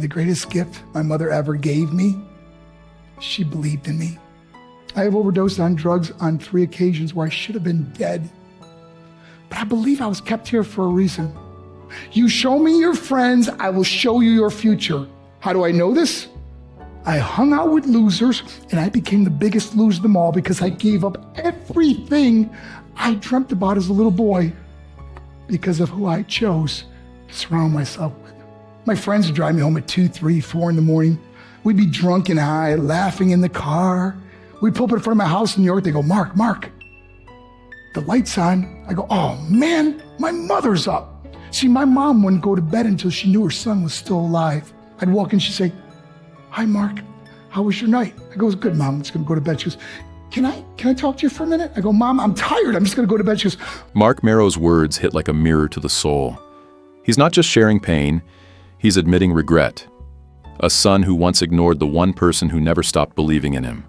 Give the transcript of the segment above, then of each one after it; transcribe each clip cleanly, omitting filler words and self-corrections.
The greatest gift my mother ever gave me, she believed in me. I have overdosed on drugs on 3 occasions where I should have been dead. But I believe I was kept here for a reason. You show me your friends, I will show you your future. How do I know this? I hung out with losers and I became the biggest loser of them all because I gave up everything I dreamt about as a little boy because of who I chose to surround myself with. My friends would drive me home at 2, 3, 4 in the morning. We'd be drunk and high, laughing in the car. We'd pull up in front of my house in New York. They go, Mark, the light's on. I go, oh man, my mother's up. See, my mom wouldn't go to bed until she knew her son was still alive. I'd walk in, she'd say, hi, Mark, how was your night? I go, it was good, Mom, I'm just gonna go to bed. She goes, can I talk to you for a minute? I go, Mom, I'm tired, I'm just gonna go to bed. She goes, Marc Mero's words hit like a mirror to the soul. He's not just sharing pain, he's admitting regret. A son who once ignored the one person who never stopped believing in him.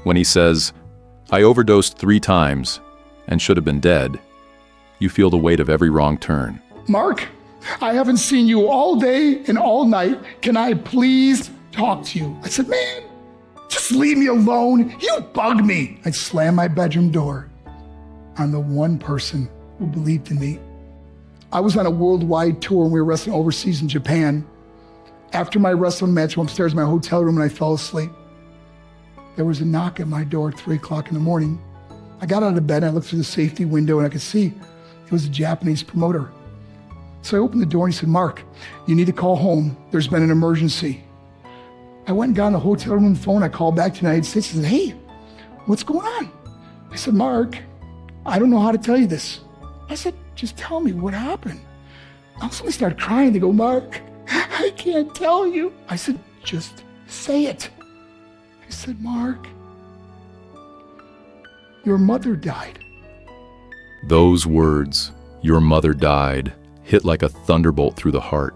When he says, I overdosed 3 times and should have been dead, you feel the weight of every wrong turn. Mark, I haven't seen you all day and all night. Can I please talk to you? I said, man, just leave me alone. You bug me. I'd slam my bedroom door on the one person who believed in me. I was on a worldwide tour and we were wrestling overseas in Japan. After my wrestling match, I went upstairs in my hotel room and I fell asleep. There was a knock at my door at 3 o'clock in the morning. I got out of bed and I looked through the safety window and I could see it was a Japanese promoter. So I opened the door and he said, Mark, you need to call home. There's been an emergency. I went and got on the hotel room phone. I called back to the United States and said, hey, what's going on? I said, Mark, I don't know how to tell you this. I said, just tell me what happened. All of a sudden I started crying. They go, Mark, I can't tell you. I said, just say it. I said, Mark, your mother died. Those words, your mother died, hit like a thunderbolt through the heart.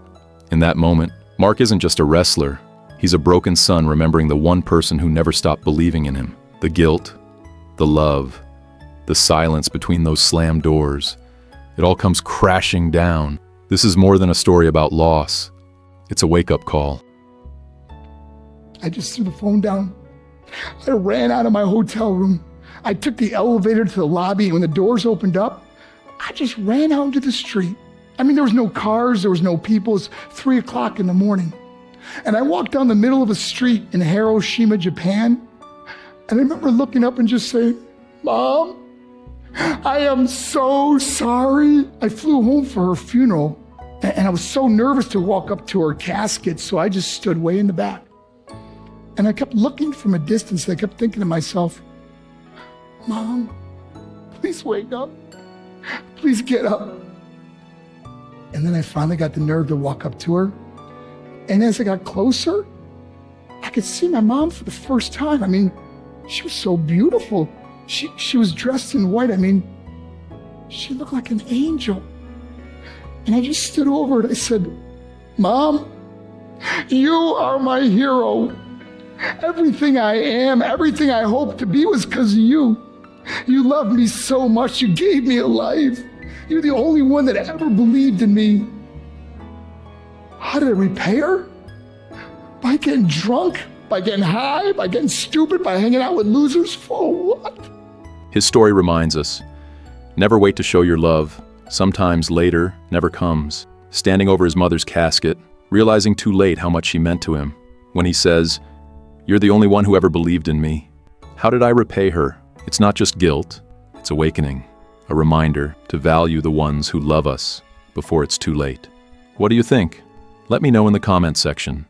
In that moment, Mark isn't just a wrestler. He's a broken son remembering the one person who never stopped believing in him. The guilt, the love, the silence between those slammed doors. It all comes crashing down. This is more than a story about loss. It's a wake-up call. I just threw the phone down. I ran out of my hotel room. I took the elevator to the lobby, and when the doors opened up, I just ran out into the street. I mean, there was no cars, there was no people. It's 3 o'clock in the morning. And I walked down the middle of a street in Hiroshima, Japan. And I remember looking up and just saying, Mom, I am so sorry. I flew home for her funeral, and I was so nervous to walk up to her casket, so I just stood way in the back. And I kept looking from a distance. I kept thinking to myself, Mom, please wake up. Please get up. And then I finally got the nerve to walk up to her. And as I got closer, I could see my mom for the first time. I mean, she was so beautiful. She was dressed in white. I mean, she looked like an angel. And I just stood over and I said, Mom, you are my hero. Everything I am, everything I hope to be was because of you. You loved me so much, you gave me a life. You're the only one that ever believed in me. How did I repay her? By getting drunk, by getting high, by getting stupid, by hanging out with losers? For what? His story reminds us, never wait to show your love. Sometimes later never comes. Standing over his mother's casket, realizing too late how much she meant to him. When he says, you're the only one who ever believed in me. How did I repay her? It's not just guilt, it's awakening. A reminder to value the ones who love us before it's too late. What do you think? Let me know in the comment section.